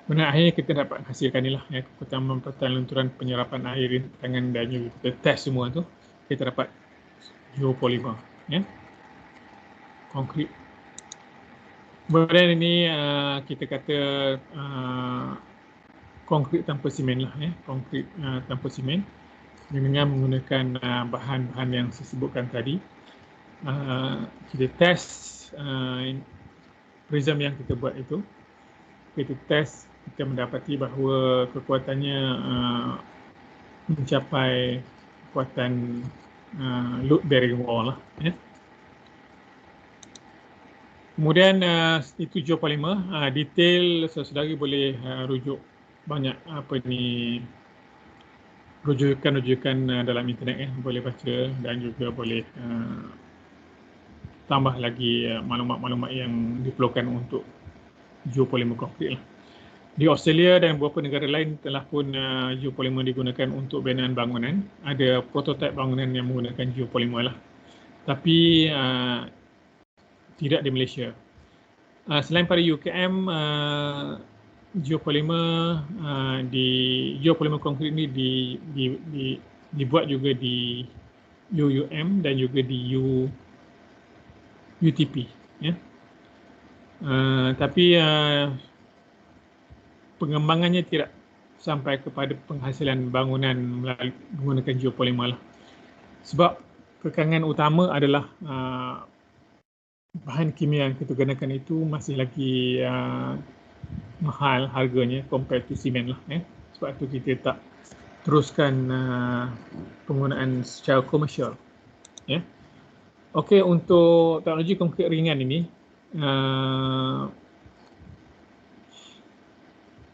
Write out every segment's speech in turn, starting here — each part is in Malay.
Kemudian akhirnya kita dapat hasilkan ni lah, kekuatan mampatan lunturan penyerapan air tangan dan juga kita test semua tu, kita dapat geopolimer, konkrit. Kemudian ini kita kata konkrit tanpa simen lah, konkrit tanpa simen dengan menggunakan bahan-bahan yang saya sebutkan tadi. Kita test prism yang kita buat itu, kita test, kita mendapati bahawa kekuatannya mencapai kekuatan load bearing wall lah. Kemudian itu geopolimer. Detail saudara boleh rujuk banyak rujukan dalam internet, boleh baca dan juga boleh tambah lagi maklumat-maklumat yang diperlukan untuk geopolimer konkrit lah. Di Australia dan beberapa negara lain telah pun geopolimer digunakan untuk binaan bangunan. Ada prototipe bangunan yang menggunakan geopolimer lah. Tapi tidak di Malaysia. Selain pada UKM, geopolimer konkrit ini dibuat juga di UUM dan juga di UTP. Tapi pengembangannya tidak sampai kepada penghasilan bangunan melalui menggunakan geopolimer lah. Sebab kekangan utama adalah bahan kimia yang kita gunakan itu masih lagi mahal harganya compared to simen lah. Sebab itu kita tak teruskan penggunaan secara komersial. Okey, untuk teknologi konkrit ringan ini,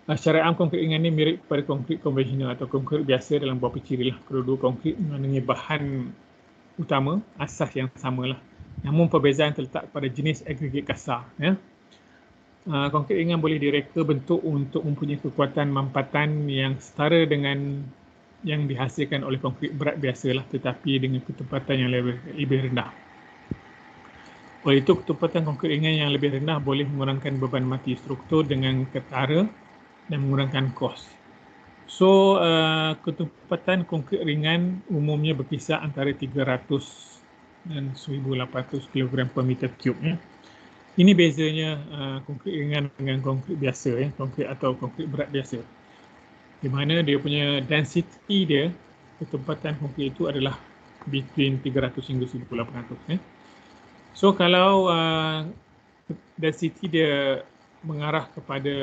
secara am konkrit ringan ini mirip kepada konkrit konvensional atau konkrit biasa dalam beberapa ciri lah. Kedua-dua konkrit mengandungi bahan utama, asas yang sama lah. Namun perbezaan terletak pada jenis agregat kasar. Konkrit ringan boleh direka bentuk untuk mempunyai kekuatan mampatan yang setara dengan yang dihasilkan oleh konkrit berat biasalah, tetapi dengan ketepatan yang lebih rendah. Oleh itu, ketepatan konkrit ringan yang lebih rendah boleh mengurangkan beban mati struktur dengan ketara dan mengurangkan kos. So, ketepatan konkrit ringan umumnya berkisar antara 300 dan 1800 kg per meter cube. Ini bezanya konkrit ringan dengan konkrit biasa, konkrit atau konkrit berat biasa. Di mana dia punya density dia, ketepatan konkrit itu adalah between 300 hingga 1800. So, kalau density dia mengarah kepada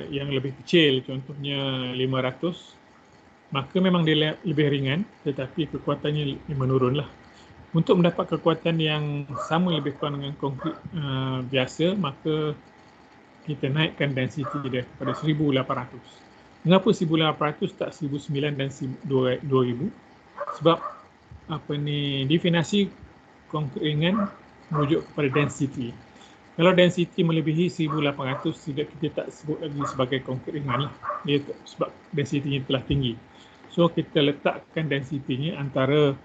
yang lebih kecil, contohnya 500, maka memang dia lebih ringan, tetapi kekuatannya menurunlah. Untuk mendapat kekuatan yang sama lebih kurang dengan konkrit biasa, maka kita naikkan density dia kepada 1800. Mengapa 1800 tak 1900 dan 2000? Sebab definisi konkrit ringan merujuk kepada density. Kalau density melebihi 1800, kita tak sebut lagi sebagai konkrit ringan lah. Sebab density-nya telah tinggi. So, kita letakkan density-nya antara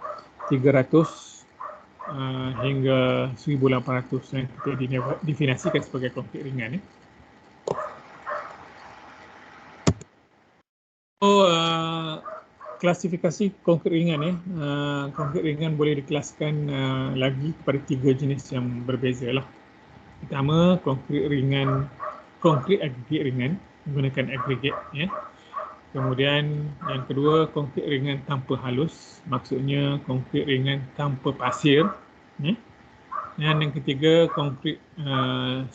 300 hingga 1800 yang kita definisikan sebagai konkrit ringan. So, klasifikasi konkrit ringan, konkrit ringan boleh dikelaskan lagi kepada 3 jenis yang berbeza lah. Pertama, konkrit agregat ringan menggunakan agregat. Kemudian yang kedua, konkrit ringan tanpa halus, maksudnya konkrit ringan tanpa pasir. Dan yang ketiga, konkrit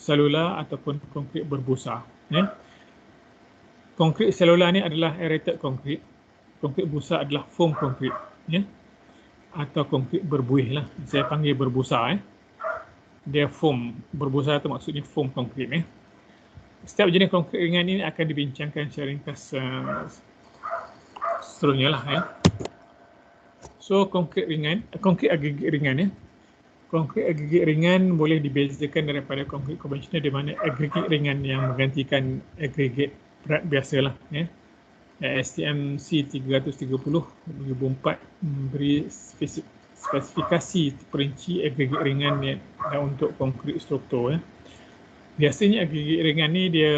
selular ataupun konkrit berbusa. Konkrit selular ni adalah aerated konkrit. Konkrit busa adalah foam konkrit, atau konkrit berbuih lah. Saya panggil berbusa. Dia foam, berbusa itu maksudnya foam konkrit. Setiap jenis konkrit ringan ini akan dibincangkan secara ringkas seterusnya lah. So, konkrit agregat ringan. Konkrit agregat ringan boleh dibezakan daripada konkrit konvensional, di mana agregat ringan yang menggantikan agregat berat biasa lah. STM C330 2004 memberi spesifikasi perinci agregat ringan untuk konkrit struktur. Biasanya agregat ringan ni dia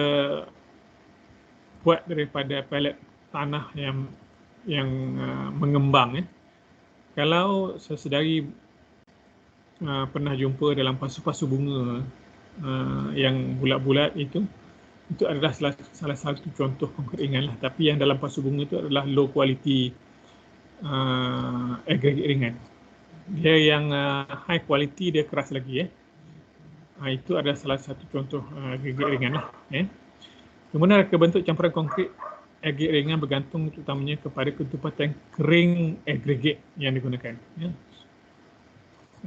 buat daripada pelet tanah yang mengembang. Kalau sesedari pernah jumpa dalam pasu-pasu bunga yang bulat-bulat itu adalah salah satu contoh konkrit ringan lah. Tapi yang dalam pasu bunga itu adalah low quality agregat ringan. Dia yang high quality dia keras lagi. Itu adalah salah satu contoh agregat ringan lah. Kemudian bentuk campuran konkrit agregat ringan bergantung utamanya kepada ketepatan kering agregat yang digunakan.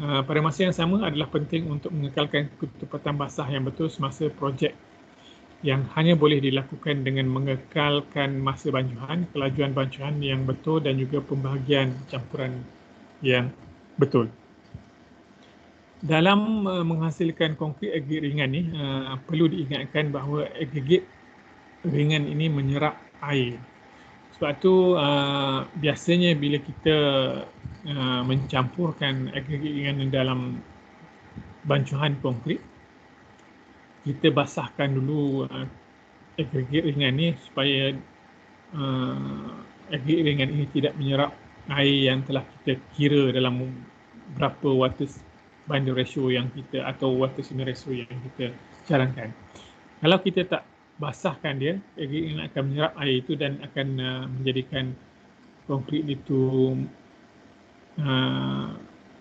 Pada masa yang sama adalah penting untuk mengekalkan ketepatan basah yang betul semasa projek yang hanya boleh dilakukan dengan mengekalkan masa bancuhan, kelajuan bancuhan yang betul dan juga pembahagian campuran yang betul. Dalam menghasilkan konkrit agregat ringan ni, perlu diingatkan bahawa agregat ringan ini menyerap air. Sebab tu biasanya bila kita mencampurkan agregat ringan dalam bancuhan konkrit, kita basahkan dulu agregat ringan ni supaya agregat ringan ini tidak menyerap air yang telah kita kira dalam berapa water binding ratio yang kita atau water smear ratio yang kita cadangkan. Kalau kita tak basahkan dia, agregat ringan akan menyerap air itu dan akan menjadikan konkrit itu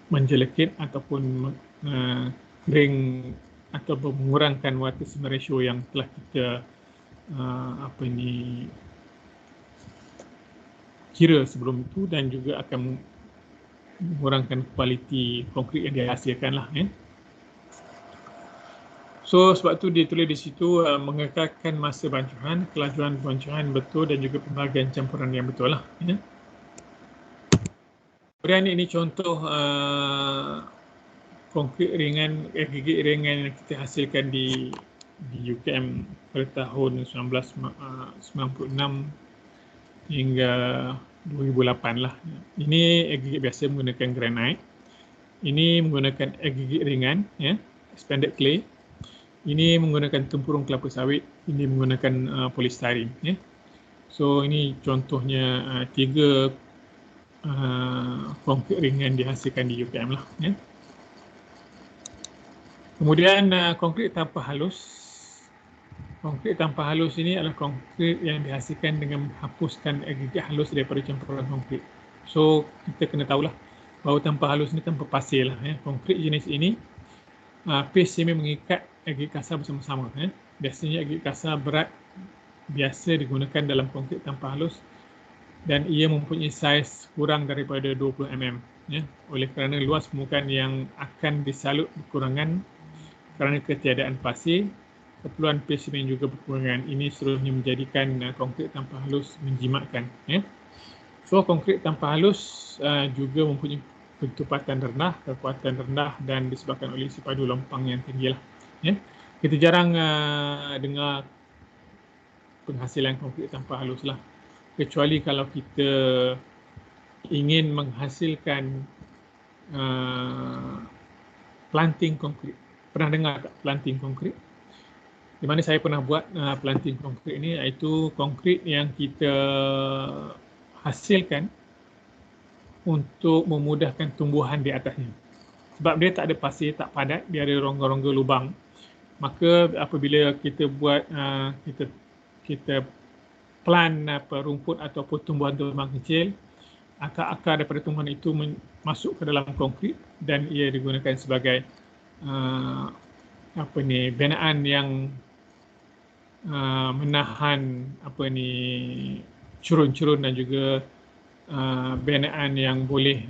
menjelekit ataupun kering atau mengurangkan water smear ratio yang telah kita kira sebelum itu, dan juga akan mengurangkan kualiti konkrit yang dihasilkan lah. So sebab tu dia tulis di situ mengekalkan masa bancuhan, kelajuan bancuhan betul dan juga pembahagian campuran yang betul lah. Kemudian ini contoh konkrit ringan, agregat ringan yang kita hasilkan di UKM pada tahun 1996 hingga 2008 lah. Ini agregat biasa menggunakan granite. Ini menggunakan agregat ringan, expanded clay. Ini menggunakan tempurung kelapa sawit. Ini menggunakan polystyrene. So ini contohnya 3 konkrit ringan dihasilkan di UKM lah. Kemudian konkrit tanpa halus. Konkrit tanpa halus ini adalah konkrit yang dihasilkan dengan menghapuskan agregat halus daripada campuran konkrit. So kita kena tahulah bahawa tanpa halus ni tanpa pasir lah. Konkrit jenis ini paste semi mengikat agregat kasar bersama-sama. Biasanya agregat kasar berat biasa digunakan dalam konkrit tanpa halus dan ia mempunyai saiz kurang daripada 20 mm. Oleh kerana luas permukaan yang akan disalut berkurangan kerana ketiadaan pasir, keperluan paste semen juga berkurangan. Ini seluruhnya menjadikan konkrit tanpa halus menjimatkan. So konkrit tanpa halus juga mempunyai ketepatan rendah, kekuatan rendah dan disebabkan oleh isi padu lompang yang tinggi lah. Kita jarang dengar penghasilan konkrit tanpa halus lah, kecuali kalau kita ingin menghasilkan planting konkrit. Pernah dengar tak planting konkrit? Di mana saya pernah buat planting konkrit ini, iaitu konkrit yang kita hasilkan untuk memudahkan tumbuhan di atasnya. Sebab dia tak ada pasir, tak padat, dia ada rongga-rongga lubang. Maka apabila kita buat kita plant rumput ataupun tumbuhan-tumbuhan kecil, akar-akar daripada tumbuhan itu masuk ke dalam konkrit dan ia digunakan sebagai binaan yang menahan curun-curun dan juga binaan yang boleh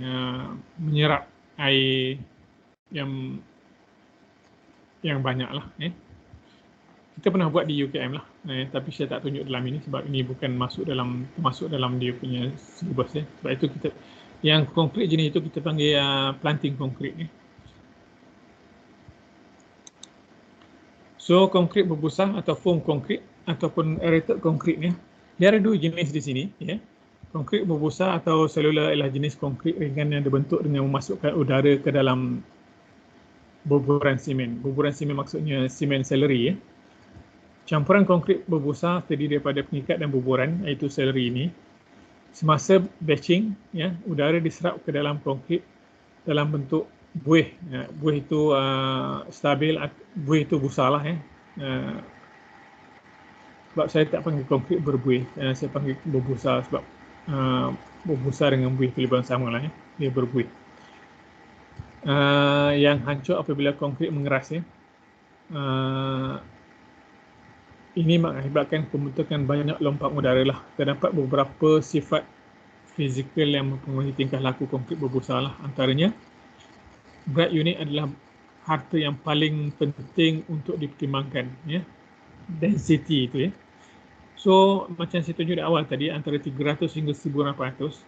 menyerap air yang banyak lah. Kita pernah buat di UKM lah, tapi saya tak tunjuk dalam ini sebab ini bukan masuk dalam dia punya silibus. Sebab itu kita yang konkrit jenis itu kita panggil planting konkrit. So konkrit berbusa atau foam konkrit ataupun aerated konkrit ni, dia ada 2 jenis di sini. Konkrit berbusa atau selular ialah jenis konkrit ringan yang dibentuk dengan memasukkan udara ke dalam buburan simen. Buburan simen maksudnya simen seleri ya. Campuran konkrit berbusa terdiri daripada pengikat dan buburan, iaitu seleri ini. Semasa batching, ya, udara diserap ke dalam konkrit dalam bentuk buih. Buih itu stabil, buih itu busa lah ya. Sebab saya tak panggil konkrit berbuih, saya panggil berbusa sebab berbusa dengan buih itu lebih sama lah ya. Dia berbuih. Yang hancur apabila konkrit mengeras ya. Ini mengakibatkan pembentukan banyak lompat udara lah. Terdapat beberapa sifat fizikal yang mempengaruhi tingkah laku konkrit berbusa lah. Antaranya, berat unit adalah harta yang paling penting untuk dipertimbangkan, ya. Density itu ya. So, macam saya tunjuk di awal tadi, antara 300 hingga 1800,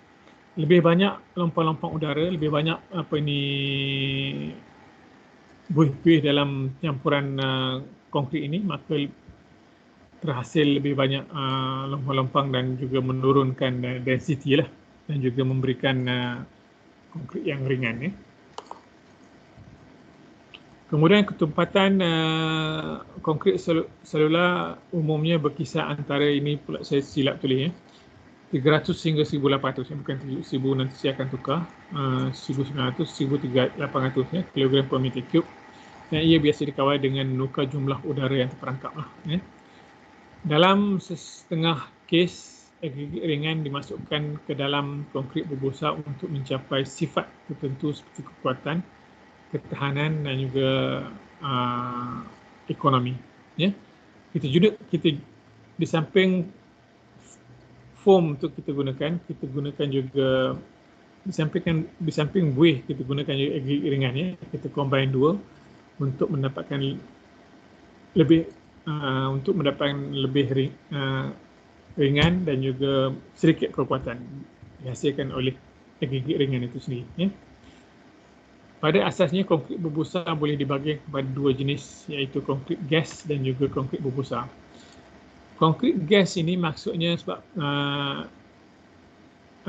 lebih banyak lompat-lompat udara, lebih banyak buih-buih dalam campuran konkrit ini, maka terhasil lebih banyak lompang-lompang dan juga menurunkan density lah, dan juga memberikan konkrit yang ringan ya. Kemudian ketumpatan konkrit selular umumnya berkisar antara, ini pula saya silap tulis ya, 300 hingga 1800 ya, bukan 1000, nanti saya akan tukar, 1900, 1800 ya, kilogram per meter cube, dan ia biasa dikawal dengan menukar jumlah udara yang terperangkap lah ya. Dalam setengah kes, agregat ringan dimasukkan ke dalam konkrit berbusa untuk mencapai sifat tertentu seperti kekuatan, ketahanan dan juga ekonomi. Ya, kita di samping foam untuk kita gunakan juga di samping buih kita gunakan juga agregat ringan ya. Kita combine dua untuk mendapatkan lebih ringan dan juga sedikit kekuatan dihasilkan oleh agregat ringan itu sendiri ya. Pada asasnya konkrit berbusa boleh dibagi kepada dua jenis, iaitu konkrit gas dan juga konkrit berbusa. Konkrit gas ini maksudnya sebab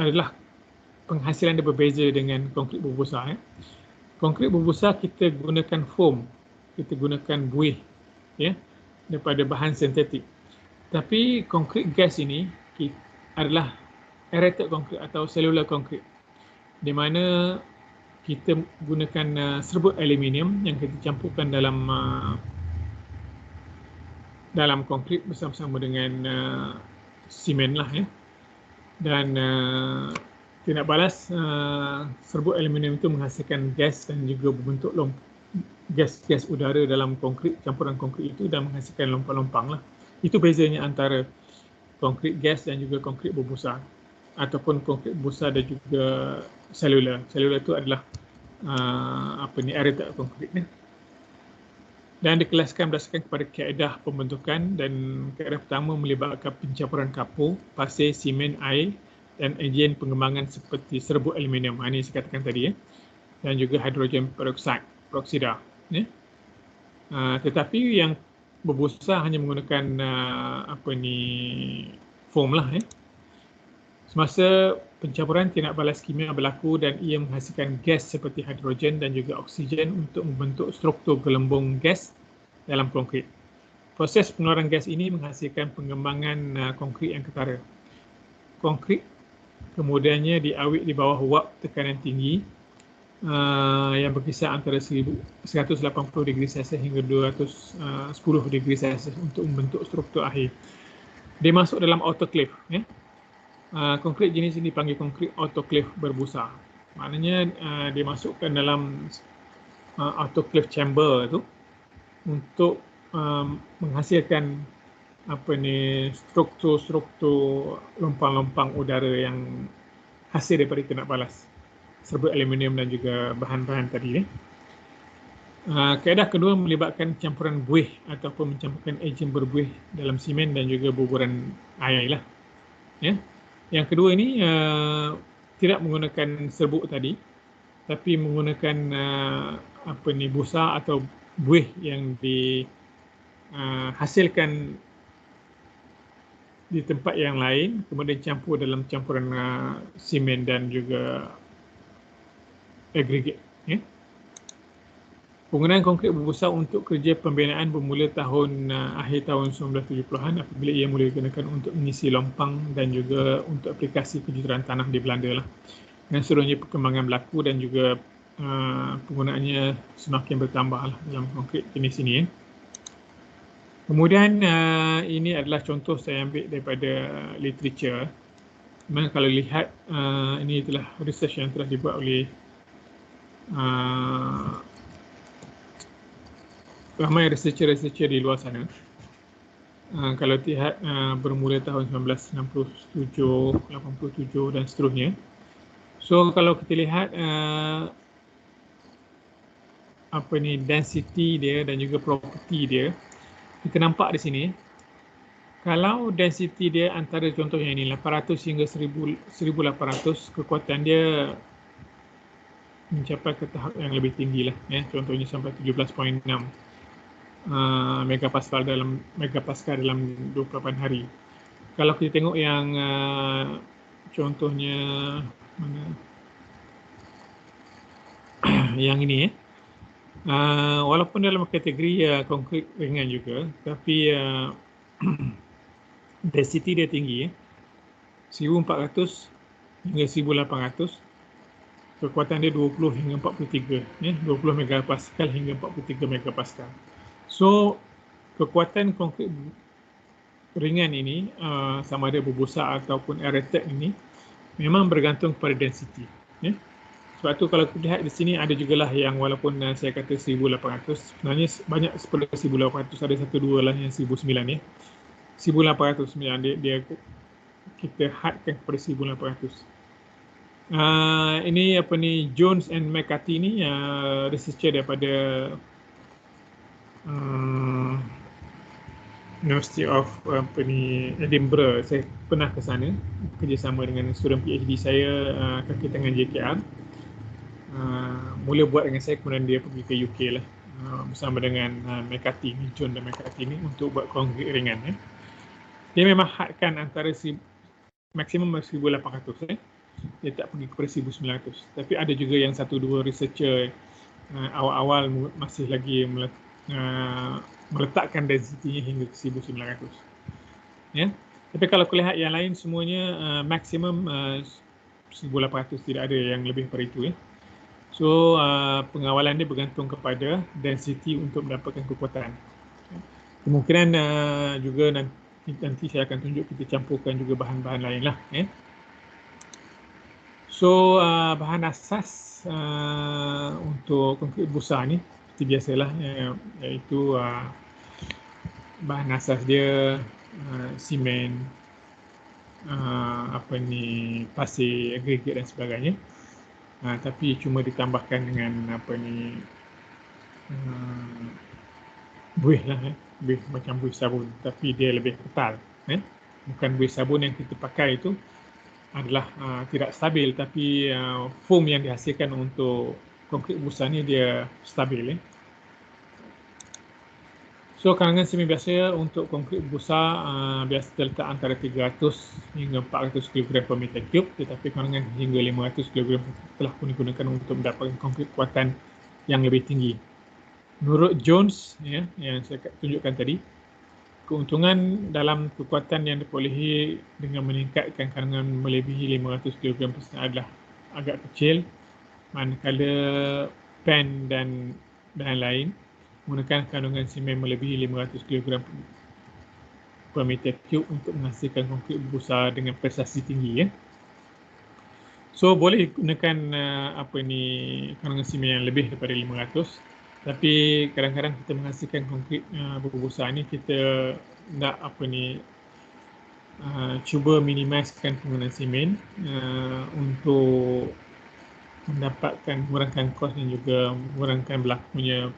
adalah penghasilan dia berbeza dengan konkrit berbusa ya. Konkrit berbusa kita gunakan foam, kita gunakan buih ya, daripada bahan sintetik. Tapi konkrit gas ini adalah aerated konkrit atau selular konkrit, di mana kita gunakan serbuk aluminium yang kita campurkan dalam konkrit bersama-sama dengan simen lah ya. Dan tindak balas serbuk aluminium itu menghasilkan gas dan juga berbentuk gas udara dalam konkrit, campuran konkrit itu, dan menghasilkan lompang-lompang lah. Itu bezanya antara konkrit gas dan juga konkrit berbusa, ataupun konkrit berbusa dan juga selular. Selular itu adalah aerated konkrit ni. Dan dikelaskan berdasarkan kepada kaedah pembentukan, dan kaedah pertama melibatkan pencampuran kapur, pasir, simen, air dan ejen pengembangan seperti serbuk aluminium. Ini saya katakan tadi ya. Dan juga hidrogen peroksida ya. Tetapi yang berbusa hanya menggunakan foam lah ya. Semasa pencampuran, tindak balas kimia berlaku dan ia menghasilkan gas seperti hidrogen dan juga oksigen untuk membentuk struktur gelembung gas dalam konkrit. Proses pengeluaran gas ini menghasilkan pengembangan konkrit yang ketara. Konkrit kemudiannya diawet di bawah wap tekanan tinggi yang berkisar antara 180 degree Celsius hingga 210 degree Celsius untuk membentuk struktur akhir. Dia masuk dalam autoclave ya. Konkrit jenis ini dipanggil konkrit autoclave berbusa. Maknanya dia masukkan dalam autoclave chamber tu untuk menghasilkan struktur lompang-lompang udara yang hasil daripada tindak balas serbuk aluminium dan juga bahan-bahan tadi ya. Kaedah kedua melibatkan campuran buih ataupun mencampurkan ejen berbuih dalam simen dan juga buburan air lah ya. Yang kedua ini tidak menggunakan serbuk tadi, tapi menggunakan busa atau buih yang dihasilkan di tempat yang lain, kemudian campur dalam campuran simen dan juga agregat. Ya. Penggunaan konkrit berbusa untuk kerja pembinaan bermula akhir tahun 1970-an apabila ia mula digunakan untuk mengisi lompang dan juga untuk aplikasi kejuruteraan tanah di Belanda lah. Dan seterusnya perkembangan berlaku dan juga penggunaannya semakin bertambah lah dalam konkrit jenis ini. Kemudian ini adalah contoh saya ambil daripada literature. Memang kalau lihat ini adalah research yang telah dibuat oleh ramai researcher di luar sana. Kalau lihat bermula tahun 1967, 87 dan seterusnya. So kalau kita lihat density dia dan juga property dia, kita nampak di sini. Kalau density dia antara contohnya ini 800 hingga 1800, kekuatan dia mencapai ke tahap yang lebih tinggi lah. Contohnya sampai 17.6 megapascal dalam 28 hari. Kalau kita tengok yang contohnya mana? Yang ini walaupun dalam kategori konkrit ringan juga, tapi density dia tinggi 1400 hingga 1800, kekuatan dia 20 hingga 43 20 megapascal hingga 43 megapascal. So kekuatan konkrit ringan ini sama ada berbusa ataupun air attack ini memang bergantung kepada density. Sebab tu kalau kita lihat di sini ada jugalah yang walaupun saya kata 1800, sebenarnya banyak seperti 1800, ada satu dua lah yang 1009 1809 dia kita hadkan kepada 1800. Ini Jones and McCarthy ni researcher daripada University of Edinburgh. Saya pernah ke sana kerjasama dengan student PhD saya kaki tangan JKR. Mula buat dengan saya, kemudian dia pergi ke UK lah bersama dengan McCarthy, John dan McCarthy ni untuk buat konkrit ringan. Dia memang hadkan antara maksimum 1800 dia tak pergi kepada 1900. Tapi ada juga yang satu dua researcher awal-awal masih lagi meletakkan density-nya hingga ke 1900. Tapi kalau kita lihat yang lain semuanya maksimum 1800, tidak ada yang lebih daripada itu. So pengawalan dia bergantung kepada density untuk mendapatkan kekuatan. Kemungkinan juga nanti saya akan tunjuk kita campurkan juga bahan-bahan lain lah. So bahan asas untuk konkrit busa ni seperti biasalah, iaitu bahan asas dia simen, pasir, agregat dan sebagainya. Tapi cuma ditambahkan dengan buih lah, buih macam buih sabun, tapi dia lebih kental. Bukan buih sabun yang kita pakai itu adalah tidak stabil, tapi foam yang dihasilkan untuk konkrit busa ni dia stabil. So karangan simen biasa untuk konkrit busa biasa terletak antara 300 hingga 400 kg per meter cube, tetapi karangan hingga 500 kg telah pun digunakan untuk mendapatkan konkrit kuatan yang lebih tinggi. Menurut Jones yang saya tunjukkan tadi, keuntungan dalam kekuatan yang diperolehi dengan meningkatkan karangan melebihi 500 kg per setengah adalah agak kecil, manakala pen dan lain menggunakan kandungan simen melebihi 500 kg per meter cube untuk menghasilkan konkrit berbusa dengan prestasi tinggi. So boleh gunakan kandungan simen yang lebih daripada 500, tapi kadang-kadang kita menghasilkan konkrit berbusa ni kita nak cuba minimizekan penggunaan simen untuk mendapatkan mengurangkan kos dan juga mengurangkan berlakunya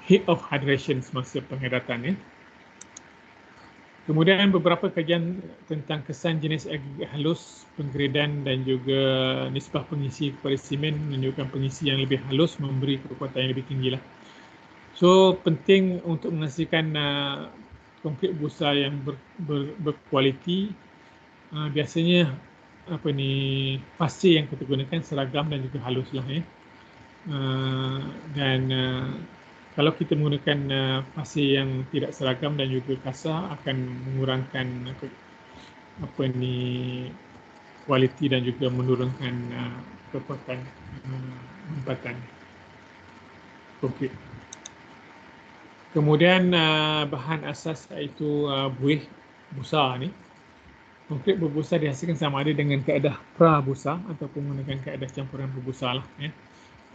heat of hydration semasa penghidatan. Kemudian beberapa kajian tentang kesan jenis agregat halus, penggradan dan juga nisbah pengisi kepada simen menunjukkan pengisi yang lebih halus memberi kekuatan yang lebih tinggi lah. So penting untuk menghasilkan konkrit busa yang berkualiti, biasanya pasir yang kita gunakan seragam dan juga halus lah. Dan kalau kita menggunakan pasir yang tidak seragam dan juga kasar akan mengurangkan kualiti dan juga menurunkan kekuatan empatan konkrit. Kemudian bahan asas iaitu buih busa ni. Konkrit berbusa dihasilkan sama ada dengan kaedah prabusa ataupun menggunakan kaedah campuran berbusa lah.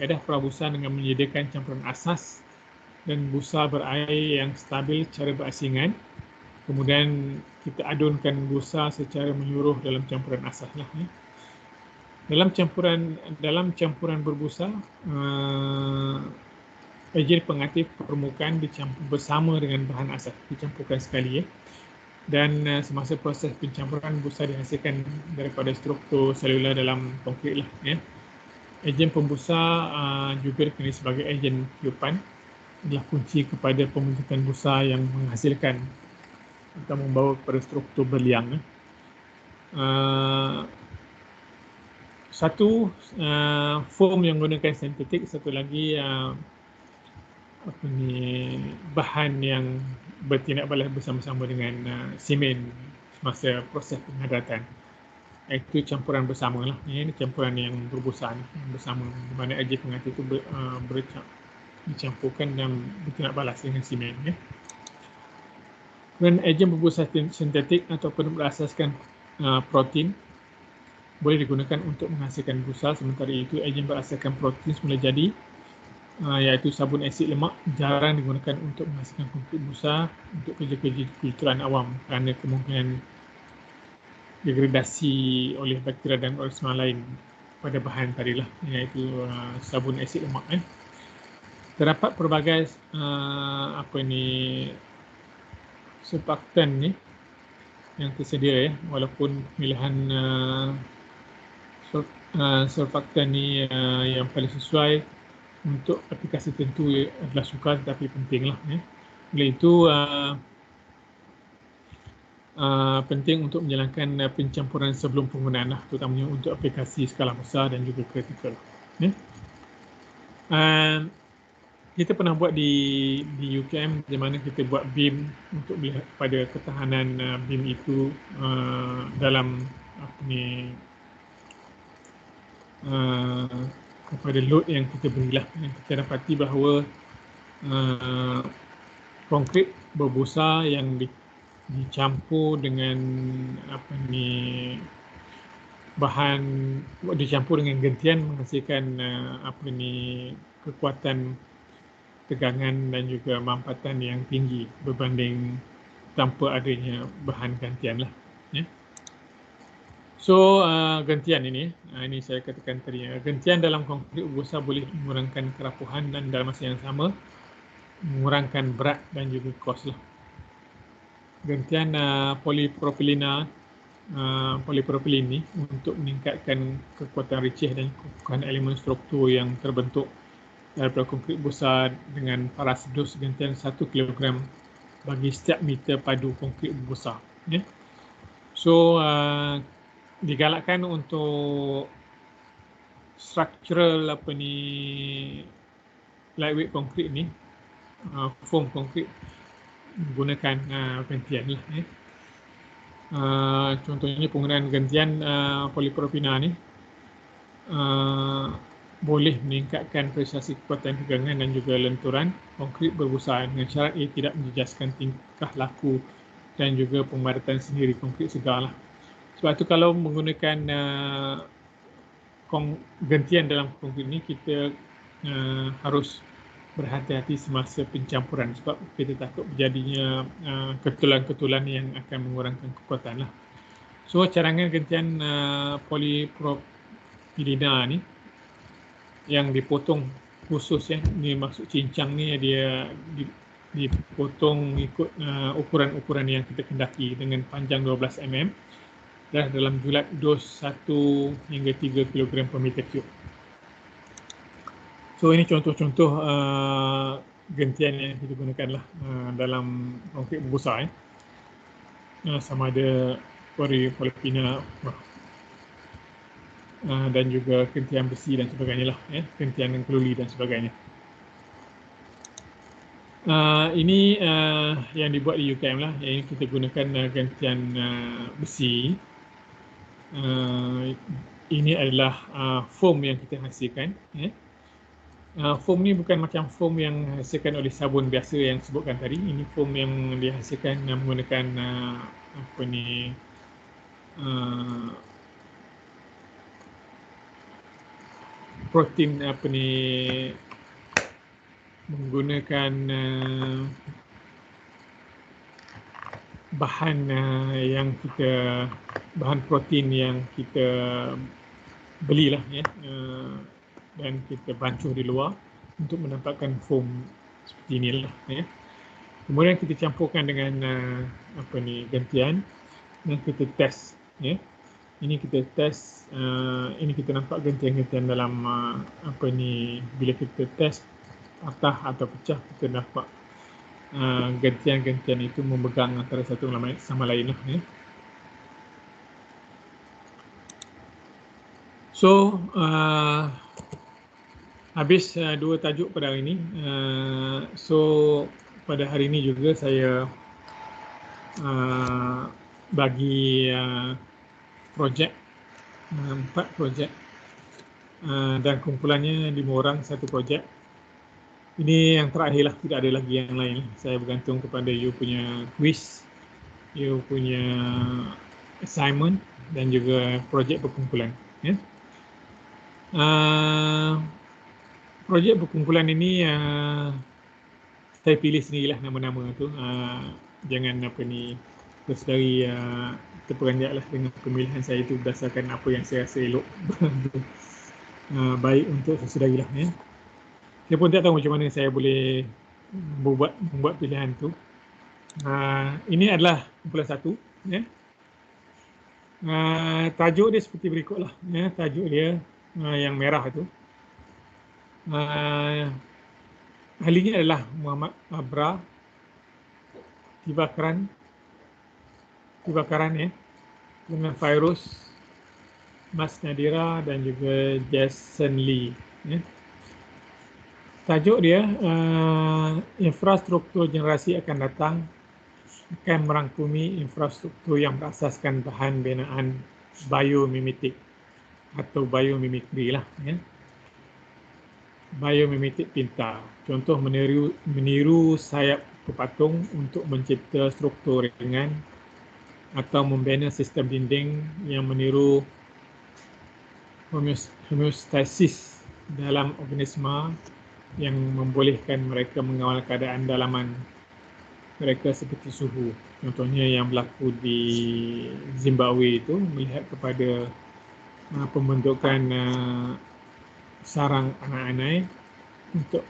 Kaedah prabusa dengan menyediakan campuran asas dan busa berair yang stabil cara berasingan. Kemudian kita adunkan busa secara menyeluruh dalam campuran asas lah. Dalam campuran berbusa, ejen pengaktif permukaan dicampur bersama dengan bahan asas, dicampurkan sekali. Dan semasa proses pencampuran busa dihasilkan daripada struktur selular dalam konkrit lah. Ejen pembusa juga dikenali sebagai ejen tiupan, adalah kunci kepada pembentukan busa yang menghasilkan atau membawa kepada struktur berliang. Satu foam yang menggunakan sintetik, satu lagi bahan yang bertindak balas bersama-sama dengan semen semasa proses penghadatan. Itu campuran bersama lah. Ini campuran yang berbusa bersama, di mana ejen pengaktif itu dicampurkan dan bertindak balas dengan semen. Dan ejen berbusa sintetik ataupun berasaskan protein boleh digunakan untuk menghasilkan busa, sementara itu ejen berasaskan protein semula jadi iaitu sabun asid lemak jarang digunakan untuk menghasilkan konkrit busa untuk kerja-kerja kulturan awam kerana kemungkinan degradasi oleh bakteria dan organisma lain pada bahan tadilah, iaitu sabun asid lemak. Terdapat pelbagai surfaktan ni yang tersedia walaupun pemilihan surfaktan ni yang paling sesuai untuk aplikasi tertentu adalah sukar tetapi pentinglah. Oleh itu penting untuk menjalankan pencampuran sebelum penggunaan lah, terutamanya untuk aplikasi skala besar dan juga kritikal. Kita pernah buat di UKM di mana kita buat beam untuk melihat pada ketahanan beam itu dalam kepada load yang kita berilah. Kita dapati bahawa konkrit berbusa yang dicampur dengan bahan dicampur dengan gentian menghasilkan kekuatan tegangan dan juga mampatan yang tinggi berbanding tanpa adanya bahan gantian lah. So gantian ini saya katakan tadi, gantian dalam konkrit berbusa boleh mengurangkan kerapuhan dan dalam masa yang sama mengurangkan berat dan juga kos lah. Gantian polipropilin ni untuk meningkatkan kekuatan receh dan kekuatan elemen struktur yang terbentuk daripada konkrit busa dengan paras dos gantian 1 kg bagi setiap meter padu konkrit busa. So digalakkan untuk structural lightweight konkrit ni, foam konkrit menggunakan gantian lah. Contohnya penggunaan gantian polipropina ni boleh meningkatkan prestasi kekuatan tegangan dan juga lenturan konkrit berbusa dengan syarat ia tidak menjejaskan tingkah laku dan juga pemadatan sendiri konkrit segar lah. Sebab itu kalau menggunakan gantian dalam konkrit ni kita harus berhati-hati semasa pencampuran sebab kita takut berjadinya ketulan-ketulan yang akan mengurangkan kekuatan lah. So cadangan gantian polipropilina ni yang dipotong khusus ni maksud cincang ni dia dipotong ikut ukuran-ukuran yang kita kendaki dengan panjang 12 mm dan dalam julat dos 1 hingga 3 kg per meter cube. So ini contoh-contoh gantian yang kita gunakan lah dalam konkrit berbusa. Sama ada polipropilina dan juga kentian besi dan sebagainya lah, kentian keluli dan sebagainya. Ini yang dibuat di UKM lah, yang kita gunakan kentian besi. Ini adalah foam yang kita hasilkan. Foam ni bukan macam foam yang dihasilkan oleh sabun biasa yang sebutkan tadi. Ini foam yang dihasilkan menggunakan protein menggunakan bahan bahan protein yang kita belilah, dan kita bancuh di luar untuk mendapatkan foam seperti inilah. Kemudian kita campurkan dengan gentian dan kita test. Ini kita test. Ini kita nampak gentian-gentian dalam bila kita test patah atau pecah, kita dapat gentian-gentian itu memegang antara satu sama lain lah. So habis dua tajuk pada hari ini. So pada hari ini juga saya bagi projek 4 projek dan kumpulannya 5 orang satu projek. Ini yang terakhir lah, tidak ada lagi yang lain. Saya bergantung kepada you punya quiz, you punya assignment dan juga projek berkumpulan. Projek berkumpulan ini saya pilih sendirilah nama-nama tu. Jangan terus dari terperanjatlah dengan pemilihan saya itu berdasarkan apa yang saya rasa elok baik untuk sesedari lah. Saya pun tak tahu macam mana saya boleh membuat pilihan tu. Ini adalah kumpulan 1. Tajuk dia seperti berikutlah. Tajuk dia yang merah tu. Ahlinya adalah Muhammad Abra Tibakaran dengan Fairuz, Mas Nadira dan juga Jason Lee. Tajuk dia infrastruktur generasi akan datang akan merangkumi infrastruktur yang berasaskan bahan binaan biomimetik atau biomimikri lah. Biomimetik pintar. Contoh meniru sayap pepatung untuk mencipta struktur ringan atau membina sistem dinding yang meniru homeostasis dalam organisma yang membolehkan mereka mengawal keadaan dalaman mereka seperti suhu. Contohnya yang berlaku di Zimbabwe itu, melihat kepada pembentukan sarang anak-anak untuk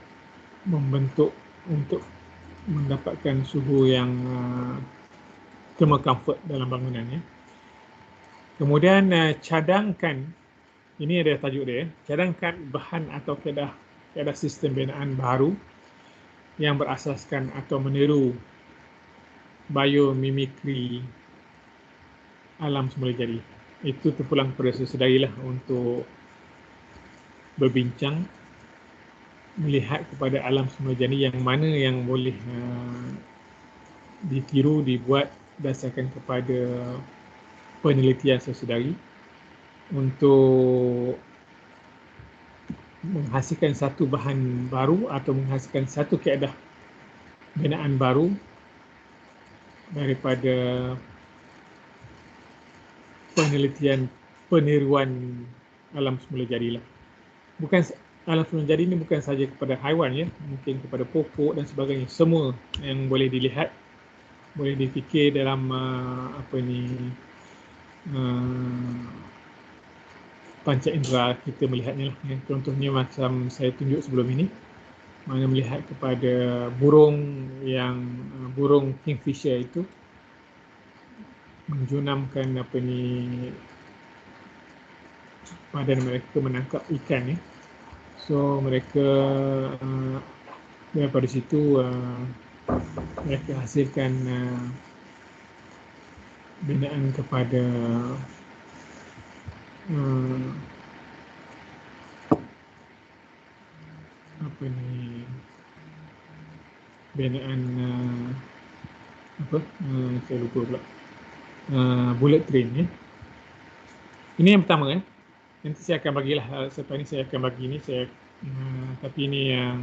mendapatkan suhu yang thermal comfort dalam bangunannya. Kemudian cadangkan, ini ada tajuk dia, cadangkan bahan atau kedah sistem binaan baru yang berasaskan atau meniru biomimikri alam semula jadi. Itu terpulang kepada sesedarilah untuk berbincang, melihat kepada alam semula jadi yang mana yang boleh ditiru, dibuat berdasarkan kepada penelitian sesedari untuk menghasilkan satu bahan baru atau menghasilkan satu keadaan binaan baru daripada penelitian peniruan alam semula jadilah. Bukan alam semula jadi ini bukan saja kepada haiwan, mungkin kepada pokok dan sebagainya. Semua yang boleh dilihat, boleh difikir dalam panca indera kita melihatnya lah. Contohnya macam saya tunjuk sebelum ini, mana melihat kepada burung kingfisher itu menjunamkan badan mereka menangkap ikan. So mereka daripada situ mereka hasilkan binaan kepada apa ni, binaan saya lupa pula, bullet train ya. Ini yang pertama ya. Nanti saya akan bagilah selepas ini saya akan bagi ni saya tapi ini yang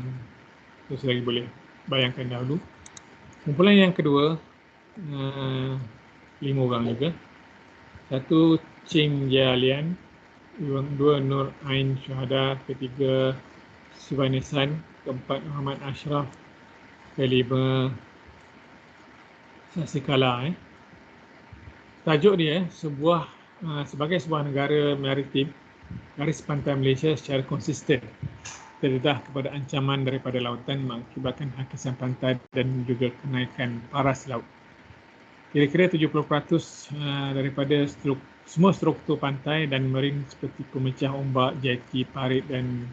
saya lagi boleh bayangkan dahulu. Kumpulan yang kedua 5 orang juga. 1 Ching Jia Lian, 2 Nur Ain Syuhada, ketiga Sivanesan, keempat Muhammad Ashraf, kelima Sasikala. Tajuk dia sebagai sebuah negara maritim, garis pantai Malaysia secara konsisten terdedah kepada ancaman daripada lautan mengakibatkan hakisan pantai dan juga kenaikan paras laut. Kira-kira 70% daripada semua struktur pantai dan marin seperti pemecah ombak, jeti, parit dan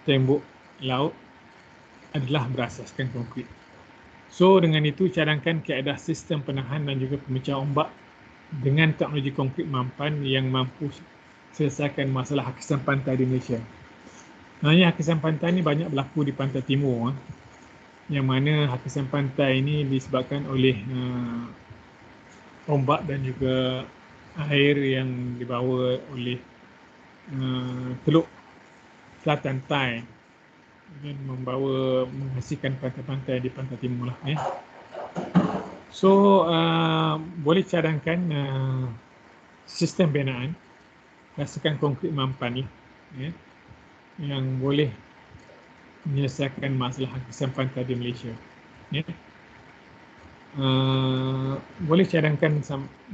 tembok laut adalah berasaskan konkrit. So dengan itu cadangkan keadaan sistem penahan dan juga pemecah ombak dengan teknologi konkrit mampan yang mampu selesaikan masalah hakisan pantai di Malaysia. Sebenarnya hakisan pantai ini banyak berlaku di pantai timur, yang mana hakisan pantai ini disebabkan oleh ombak dan juga air yang dibawa oleh Teluk Selatan Tai dan menghasilkan pantai-pantai di pantai timur lah ya. So boleh cadangkan sistem binaan rasakan konkrit mampan ya, yang boleh menyelesaikan masalah hakisan pantai di Malaysia ya. Boleh cadangkan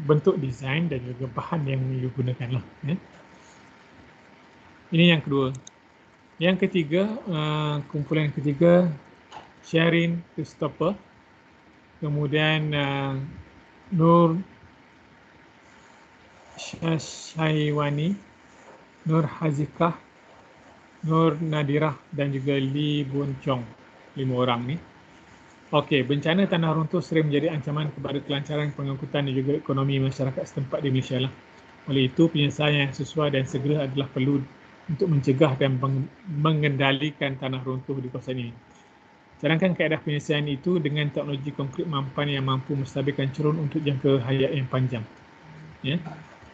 bentuk desain dan juga bahan yang digunakan lah ya. Ini yang kedua. Yang ketiga, kumpulan ketiga Sherin Christopher, kemudian Nur Syaiwani, Nur Hazikah, Nur Nadirah dan juga Lee Boon Chong. 5 orang ni. Okey, bencana tanah runtuh sering menjadi ancaman kepada kelancaran pengangkutan dan juga ekonomi masyarakat setempat di Malaysia lah. Oleh itu, penyelesaian yang sesuai dan segera adalah perlu untuk mencegah dan mengendalikan tanah runtuh di kawasan ini. Cadangkan keadaan penyelesaian itu dengan teknologi konkrit mampan yang mampu menstabilkan cerun untuk jangka hayat yang panjang. Ya.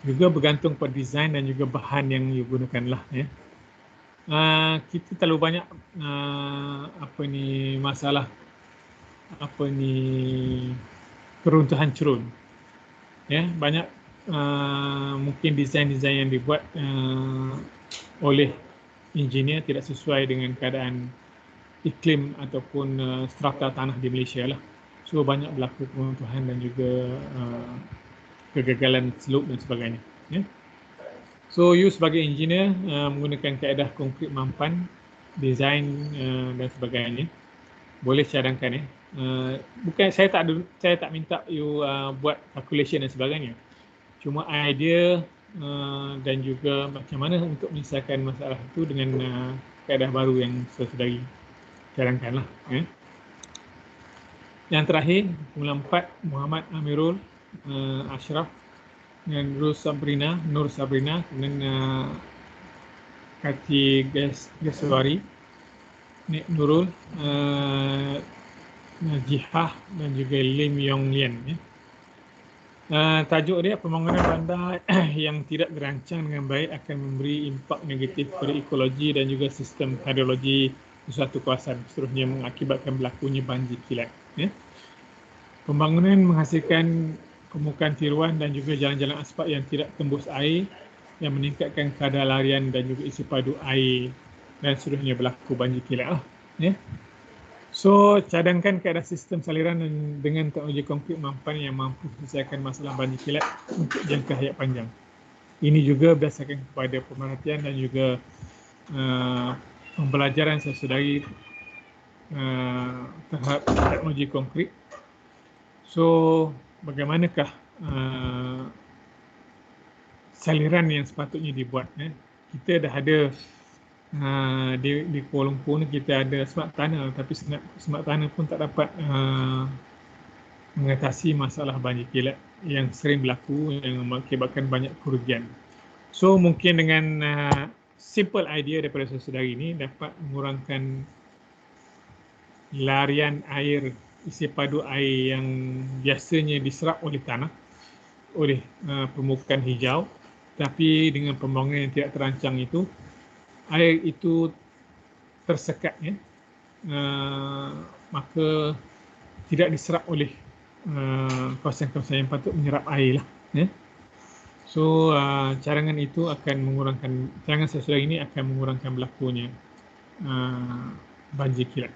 Juga bergantung pada desain dan juga bahan yang digunakan lah. Ya. Kita terlalu banyak masalah keruntuhan cerun. Ya, banyak mungkin desain-desain yang dibuat oleh engineer tidak sesuai dengan keadaan iklim ataupun strata tanah di Malaysia lah. So banyak berlaku keruntuhan dan juga kegagalan slope dan sebagainya. Ya. So you sebagai engineer menggunakan kaedah konkrit mampan, desain dan sebagainya, boleh cadangkan ya. Bukan saya tak minta you buat calculation dan sebagainya. Cuma idea dan juga macam mana untuk menyelesaikan masalah itu dengan kaedah baru yang saya cadangkan lah. Ya. Yang terakhir, kumpulan 4 Muhammad Amirul Ashraf dengan Nur Sabrina, kemudian Kati Geswari, Nek Nurul, Najihah dan juga Lim Yong Lian. Ya. Tajuk dia, pembangunan bandar yang tidak dirancang dengan baik akan memberi impak negatif pada ekologi dan juga sistem hidrologi di suatu kawasan, seterusnya mengakibatkan berlakunya banjir kilat. Ya. Pembangunan menghasilkan permukaan tiruan dan juga jalan-jalan asfalt yang tidak tembus air, yang meningkatkan kadar larian dan juga isi padu air, dan seterusnya berlaku banjir kilat. Ya. So, cadangkan keadaan sistem saliran dengan teknologi konkrit mampan yang mampu menyelesaikan masalah banjir kilat untuk jangka hayat panjang. Ini juga berdasarkan kepada pemerhatian dan juga pembelajaran sesedari terhadap teknologi konkrit. So, bagaimanakah saliran yang sepatutnya dibuat? Kita dah ada di Kuala Lumpur ni kita ada semak tanah, tapi semak tanah pun tak dapat mengatasi masalah banjir kilat yang sering berlaku yang mengakibatkan banyak kerugian. So mungkin dengan simple idea daripada saudari ini dapat mengurangkan larian air, isi padu air yang biasanya diserap oleh tanah, oleh permukaan hijau, tapi dengan pembangunan yang tidak terancang itu, air itu tersekat, ya. Maka tidak diserap oleh kawasan-kawasan yang patut menyerap air lah, ya. So carangan itu akan mengurangkan, carangan sesuai ini akan mengurangkan berlakunya banjir kilat.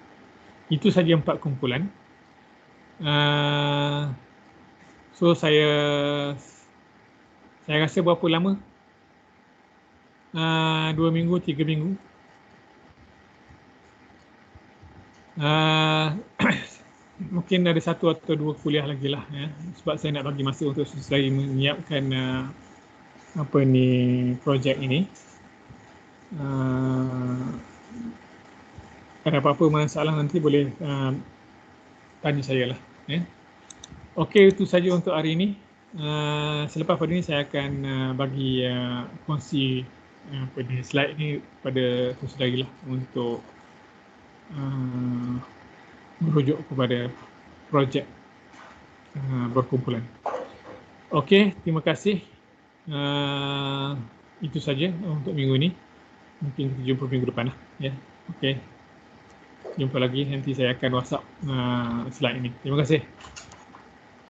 Itu saja 4 kumpulan. So saya rasa berapa lama? 2 minggu, 3 minggu. Mungkin ada 1 atau 2 kuliah lagi lah, ya. Sebab saya nak bagi masa untuk saya menyiapkan projek ini. Ada apa-apa masalah nanti boleh tanya saya lah, ya. Okey, itu saja untuk hari ini. Selepas pada ini saya akan bagi kongsi slide ini pada saudari lah untuk merujuk kepada projek berkumpulan. Okey, terima kasih. Itu saja untuk minggu ini. Mungkin kita jumpa minggu depan lah, ya. Okey. Jumpa lagi, nanti saya akan WhatsApp slide ini. Terima kasih.